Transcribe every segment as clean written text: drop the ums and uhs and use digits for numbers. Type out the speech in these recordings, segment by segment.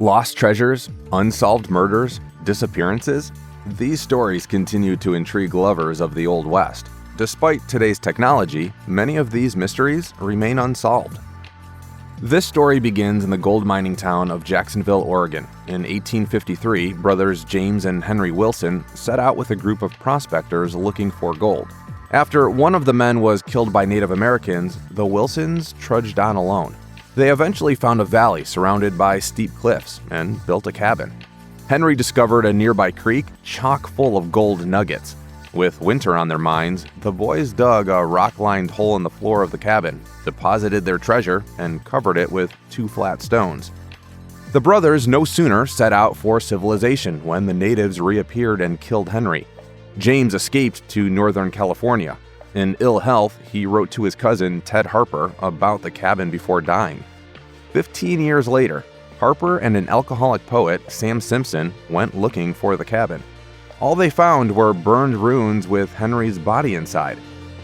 Lost treasures, unsolved murders, disappearances? These stories continue to intrigue lovers of the Old West. Despite today's technology, many of these mysteries remain unsolved. This story begins in the gold mining town of Jacksonville, Oregon. In 1853, brothers James and Henry Wilson set out with a group of prospectors looking for gold. After one of the men was killed by Native Americans, the Wilsons trudged on alone. They eventually found a valley surrounded by steep cliffs and built a cabin. Henry discovered a nearby creek chock full of gold nuggets. With winter on their minds, the boys dug a rock-lined hole in the floor of the cabin, deposited their treasure, and covered it with 2 flat stones. The brothers no sooner set out for civilization when the natives reappeared and killed Henry. James escaped to Northern California. In ill health, he wrote to his cousin Ted Harper about the cabin before dying. 15 years later, Harper and an alcoholic poet, Sam Simpson, went looking for the cabin. All they found were burned ruins with Henry's body inside.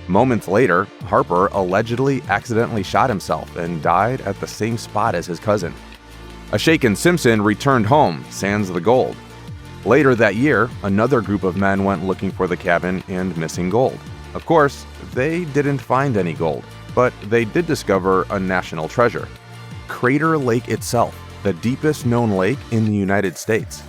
Moments later, Harper allegedly accidentally shot himself and died at the same spot as his cousin. A shaken Simpson returned home, sans the gold. Later that year, another group of men went looking for the cabin and missing gold. Of course, they didn't find any gold, but they did discover a national treasure: Crater Lake itself, the deepest known lake in the United States.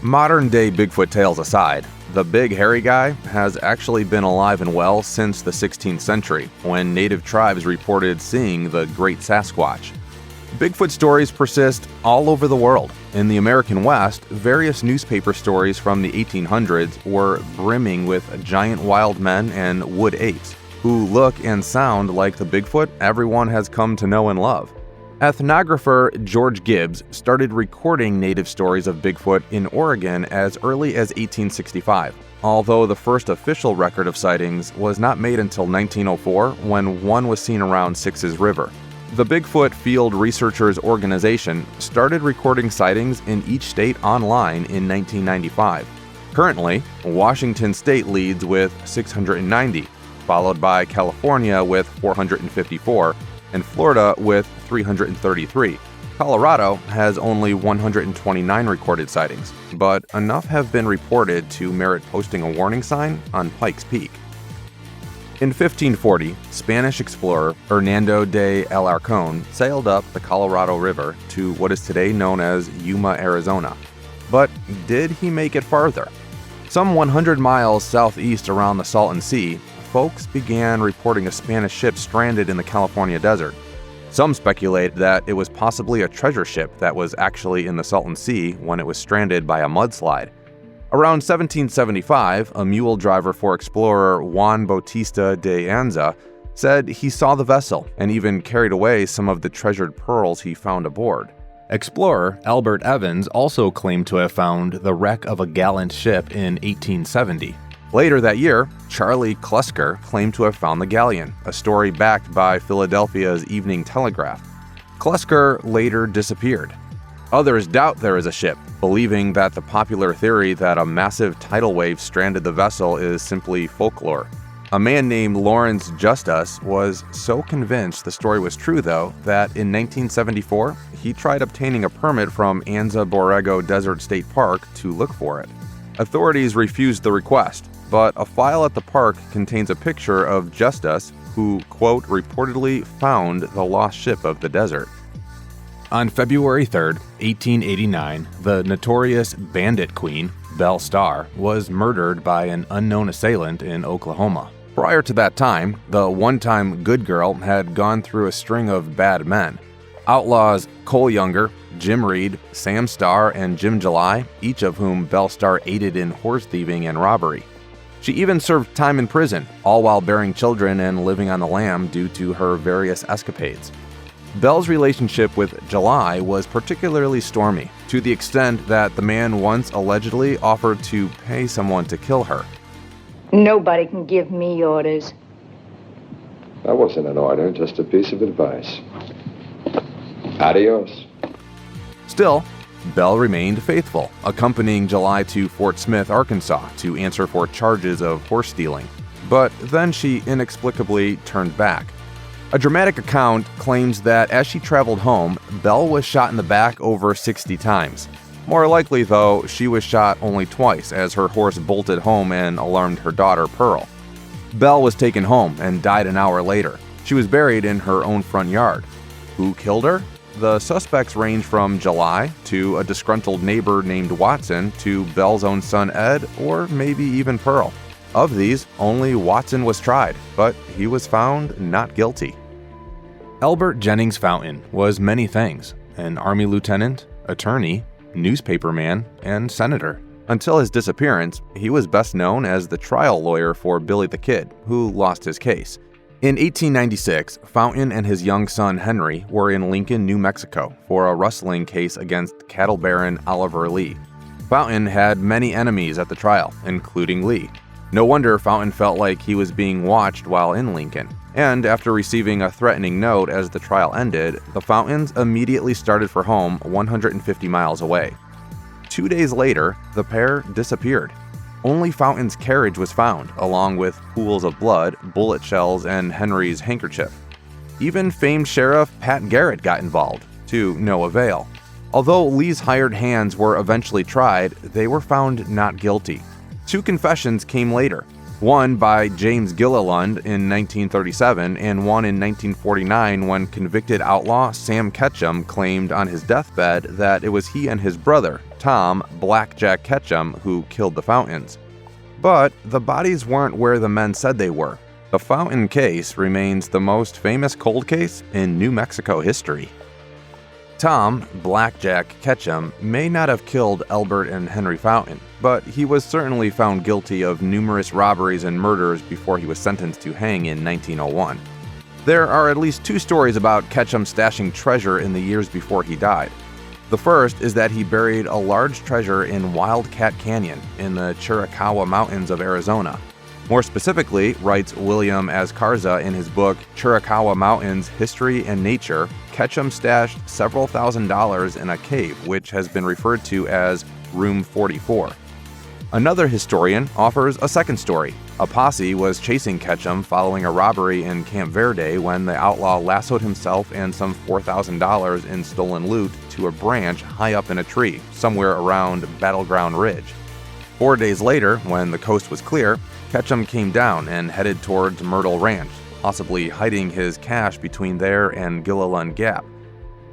Modern-day Bigfoot tales aside, the big hairy guy has actually been alive and well since the 16th century, when native tribes reported seeing the Great Sasquatch. Bigfoot stories persist all over the world. In the American West, various newspaper stories from the 1800s were brimming with giant wild men and wood apes, who look and sound like the Bigfoot everyone has come to know and love. Ethnographer George Gibbs started recording native stories of Bigfoot in Oregon as early as 1865, although the first official record of sightings was not made until 1904, when one was seen around Sixes River. The Bigfoot Field Researchers Organization started recording sightings in each state online in 1995. Currently, Washington State leads with 690, followed by California with 454, and Florida with 333. Colorado has only 129 recorded sightings, but enough have been reported to merit posting a warning sign on Pikes Peak. In 1540, Spanish explorer Hernando de Alarcón sailed up the Colorado River to what is today known as Yuma, Arizona. But did he make it farther? Some 100 miles southeast around the Salton Sea, folks began reporting a Spanish ship stranded in the California desert. Some speculate that it was possibly a treasure ship that was actually in the Salton Sea when it was stranded by a mudslide. Around 1775, a mule driver for explorer Juan Bautista de Anza said he saw the vessel and even carried away some of the treasured pearls he found aboard. Explorer Albert Evans also claimed to have found the wreck of a gallant ship in 1870. Later that year, Charlie Klusker claimed to have found the galleon, a story backed by Philadelphia's Evening Telegraph. Klusker later disappeared. Others doubt there is a ship, believing that the popular theory that a massive tidal wave stranded the vessel is simply folklore. A man named Lawrence Justus was so convinced the story was true, though, that in 1974, he tried obtaining a permit from Anza Borrego Desert State Park to look for it. Authorities refused the request, but a file at the park contains a picture of Justus, who, quote, reportedly found the lost ship of the desert. On February 3, 1889, the notorious bandit queen, Belle Starr, was murdered by an unknown assailant in Oklahoma. Prior to that time, the one-time good girl had gone through a string of bad men. Outlaws Cole Younger, Jim Reed, Sam Starr, and Jim July, each of whom Belle Starr aided in horse thieving and robbery. She even served time in prison, all while bearing children and living on the lam due to her various escapades. Belle's relationship with July was particularly stormy, to the extent that the man once allegedly offered to pay someone to kill her. Nobody can give me orders. That wasn't an order, just a piece of advice. Adios. Still, Belle remained faithful, accompanying July to Fort Smith, Arkansas, to answer for charges of horse stealing. But then she inexplicably turned back. A dramatic account claims that as she traveled home, Belle was shot in the back over 60 times. More likely, though, she was shot only twice as her horse bolted home and alarmed her daughter, Pearl. Belle was taken home and died an hour later. She was buried in her own front yard. Who killed her? The suspects range from July to a disgruntled neighbor named Watson to Belle's own son Ed, or maybe even Pearl. Of these, only Watson was tried, but he was found not guilty. Albert Jennings Fountain was many things: an army lieutenant, attorney, newspaperman, and senator. Until his disappearance, he was best known as the trial lawyer for Billy the Kid, who lost his case. In 1896, Fountain and his young son Henry were in Lincoln, New Mexico for a rustling case against cattle baron Oliver Lee. Fountain had many enemies at the trial, including Lee. No wonder Fountain felt like he was being watched while in Lincoln. And after receiving a threatening note as the trial ended, the Fountains immediately started for home 150 miles away. 2 days later, the pair disappeared. Only Fountain's carriage was found, along with pools of blood, bullet shells, and Henry's handkerchief. Even famed Sheriff Pat Garrett got involved, to no avail. Although Lee's hired hands were eventually tried, they were found not guilty. 2 confessions came later, one by James Gilliland in 1937 and one in 1949 when convicted outlaw Sam Ketchum claimed on his deathbed that it was he and his brother, Tom Blackjack Ketchum, who killed the Fountains. But the bodies weren't where the men said they were. The Fountain case remains the most famous cold case in New Mexico history. Tom Blackjack Ketchum may not have killed Albert and Henry Fountain, but he was certainly found guilty of numerous robberies and murders before he was sentenced to hang in 1901. There are at least 2 stories about Ketchum stashing treasure in the years before he died. The first is that he buried a large treasure in Wildcat Canyon in the Chiricahua Mountains of Arizona. More specifically, writes William Ascarza in his book Chiricahua Mountains, History and Nature, Ketchum stashed several $1,000s in a cave, which has been referred to as Room 44. Another historian offers a second story. A posse was chasing Ketchum following a robbery in Camp Verde when the outlaw lassoed himself and some $4,000 in stolen loot to a branch high up in a tree, somewhere around Battleground Ridge. 4 days later, when the coast was clear, Ketchum came down and headed towards Myrtle Ranch, possibly hiding his cash between there and Gilliland Gap.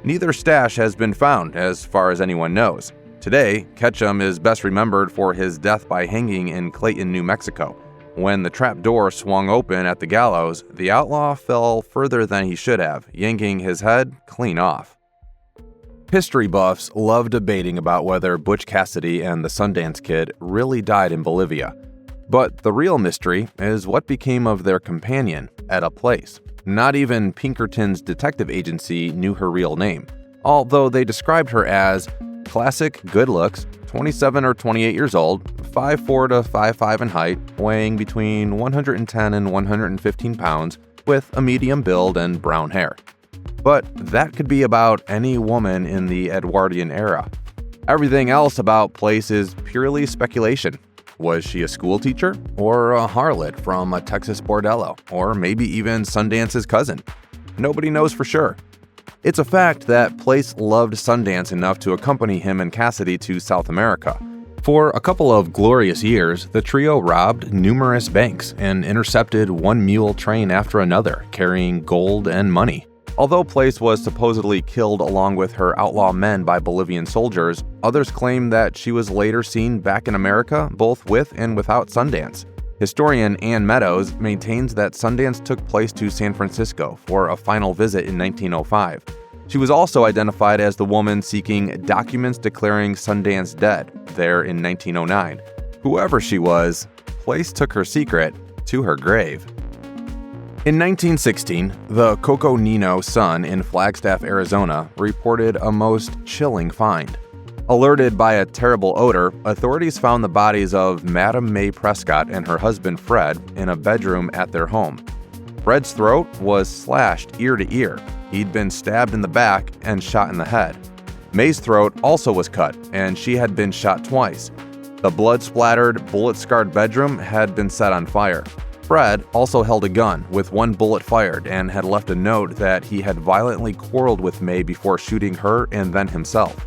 Neither stash has been found, as far as anyone knows. Today, Ketchum is best remembered for his death by hanging in Clayton, New Mexico. When the trap door swung open at the gallows, the outlaw fell further than he should have, yanking his head clean off. History buffs love debating about whether Butch Cassidy and the Sundance Kid really died in Bolivia. But the real mystery is what became of their companion, Etta Place. Not even Pinkerton's detective agency knew her real name, although they described her as classic good looks, 27 or 28 years old, 5'4" to 5'5" in height, weighing between 110 and 115 pounds, with a medium build and brown hair. But that could be about any woman in the Edwardian era. Everything else about Place is purely speculation. Was she a schoolteacher, or a harlot from a Texas bordello, or maybe even Sundance's cousin? Nobody knows for sure. It's a fact that Place loved Sundance enough to accompany him and Cassidy to South America. For a couple of glorious years, the trio robbed numerous banks and intercepted one mule train after another, carrying gold and money. Although Place was supposedly killed along with her outlaw men by Bolivian soldiers, others claim that she was later seen back in America, both with and without Sundance. Historian Ann Meadows maintains that Sundance took Place to San Francisco for a final visit in 1905. She was also identified as the woman seeking documents declaring Sundance dead there in 1909. Whoever she was, Place took her secret to her grave. In 1916, the Coco Nino Sun in Flagstaff, Arizona, reported a most chilling find. Alerted by a terrible odor, authorities found the bodies of Madam May Prescott and her husband Fred in a bedroom at their home. Fred's throat was slashed ear to ear. He'd been stabbed in the back and shot in the head. May's throat also was cut, and she had been shot twice. The blood-splattered, bullet-scarred bedroom had been set on fire. Fred also held a gun with one bullet fired and had left a note that he had violently quarreled with May before shooting her and then himself.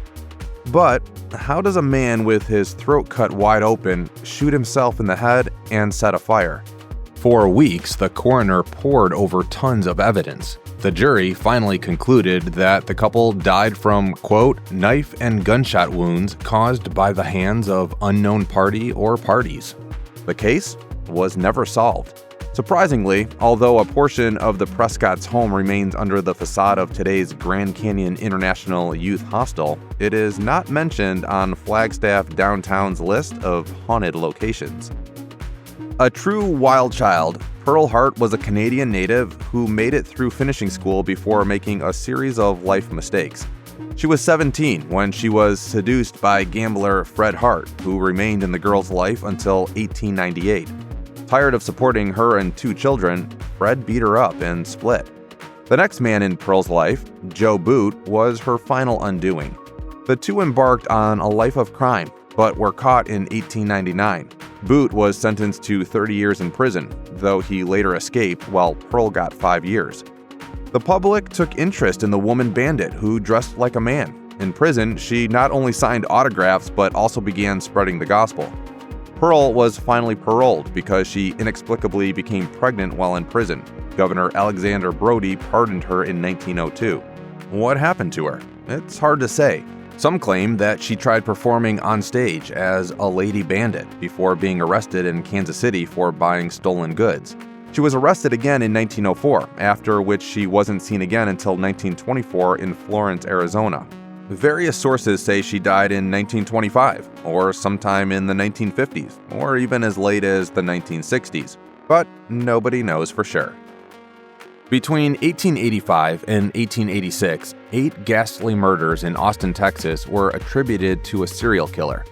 But how does a man with his throat cut wide open shoot himself in the head and set a fire? For weeks, the coroner pored over tons of evidence. The jury finally concluded that the couple died from, quote, knife and gunshot wounds caused by the hands of unknown party or parties. The case was never solved. Surprisingly, although a portion of the Prescott's home remains under the facade of today's Grand Canyon International Youth Hostel, it is not mentioned on Flagstaff Downtown's list of haunted locations. A true wild child, Pearl Hart was a Canadian native who made it through finishing school before making a series of life mistakes. She was 17 when she was seduced by gambler Fred Hart, who remained in the girl's life until 1898. Tired of supporting her and 2 children, Fred beat her up and split. The next man in Pearl's life, Joe Boot, was her final undoing. The two embarked on a life of crime, but were caught in 1899. Boot was sentenced to 30 years in prison, though he later escaped while Pearl got 5 years. The public took interest in the woman bandit who dressed like a man. In prison, she not only signed autographs but also began spreading the gospel. Pearl was finally paroled because she inexplicably became pregnant while in prison. Governor Alexander Brody pardoned her in 1902. What happened to her? It's hard to say. Some claim that she tried performing on stage as a lady bandit before being arrested in Kansas City for buying stolen goods. She was arrested again in 1904, after which she wasn't seen again until 1924 in Florence, Arizona. Various sources say she died in 1925, or sometime in the 1950s, or even as late as the 1960s, but nobody knows for sure. Between 1885 and 1886, 8 ghastly murders in Austin, Texas were attributed to a serial killer.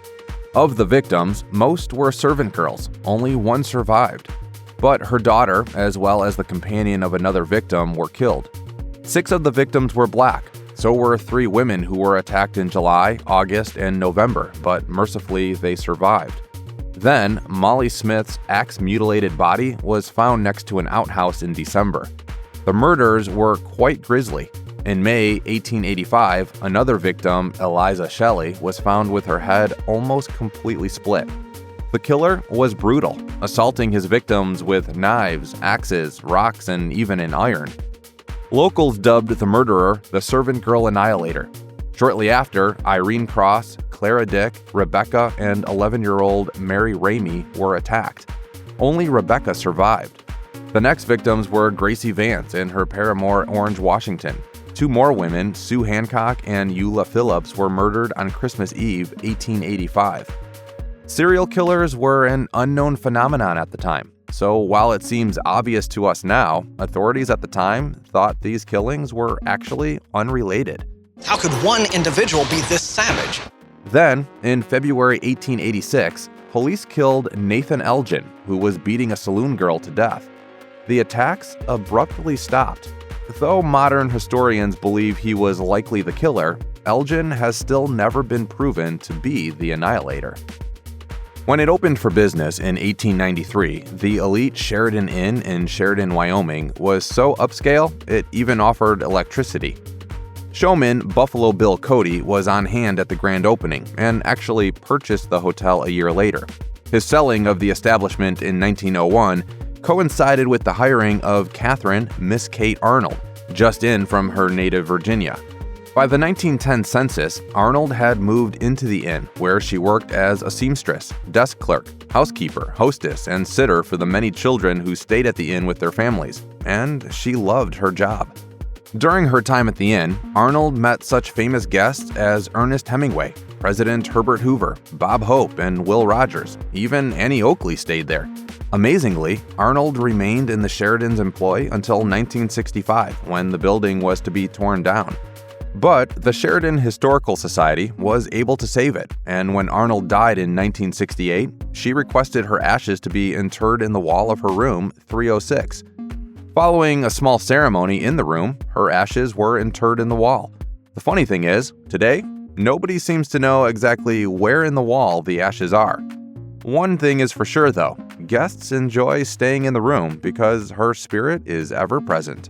Of the victims, most were servant girls, only one survived. But her daughter, as well as the companion of another victim, were killed. 6 of the victims were black. So were 3 women who were attacked in July, August, and November, but mercifully they survived. Then, Molly Smith's axe-mutilated body was found next to an outhouse in December. The murders were quite grisly. In May 1885, another victim, Eliza Shelley, was found with her head almost completely split. The killer was brutal, assaulting his victims with knives, axes, rocks, and even an iron. Locals dubbed the murderer the servant girl Annihilator. Shortly after, Irene Cross, Clara Dick, Rebecca, and 11-year-old Mary Ramey were attacked. Only Rebecca survived. The next victims were Gracie Vance and her paramour Orange Washington. 2 more women, Sue Hancock and Eula Phillips, were murdered on Christmas Eve, 1885. Serial killers were an unknown phenomenon at the time. So while it seems obvious to us now, authorities at the time thought these killings were actually unrelated. How could one individual be this savage? Then, in February 1886, police killed Nathan Elgin, who was beating a saloon girl to death. The attacks abruptly stopped. Though modern historians believe he was likely the killer, Elgin has still never been proven to be the Annihilator. When it opened for business in 1893, the elite Sheridan Inn in Sheridan, Wyoming was so upscale it even offered electricity. Showman Buffalo Bill Cody was on hand at the grand opening and actually purchased the hotel a year later. His selling of the establishment in 1901 coincided with the hiring of Catherine Miss Kate Arnold, just in from her native Virginia. By the 1910 census, Arnold had moved into the inn, where she worked as a seamstress, desk clerk, housekeeper, hostess, and sitter for the many children who stayed at the inn with their families, and she loved her job. During her time at the inn, Arnold met such famous guests as Ernest Hemingway, President Herbert Hoover, Bob Hope, and Will Rogers. Even Annie Oakley stayed there. Amazingly, Arnold remained in the Sheridan's employ until 1965, when the building was to be torn down. But the Sheridan Historical Society was able to save it, and when Arnold died in 1968, she requested her ashes to be interred in the wall of her room 306. Following a small ceremony in the room, her ashes were interred in the wall. The funny thing is, today, nobody seems to know exactly where in the wall the ashes are. One thing is for sure though, guests enjoy staying in the room because her spirit is ever present.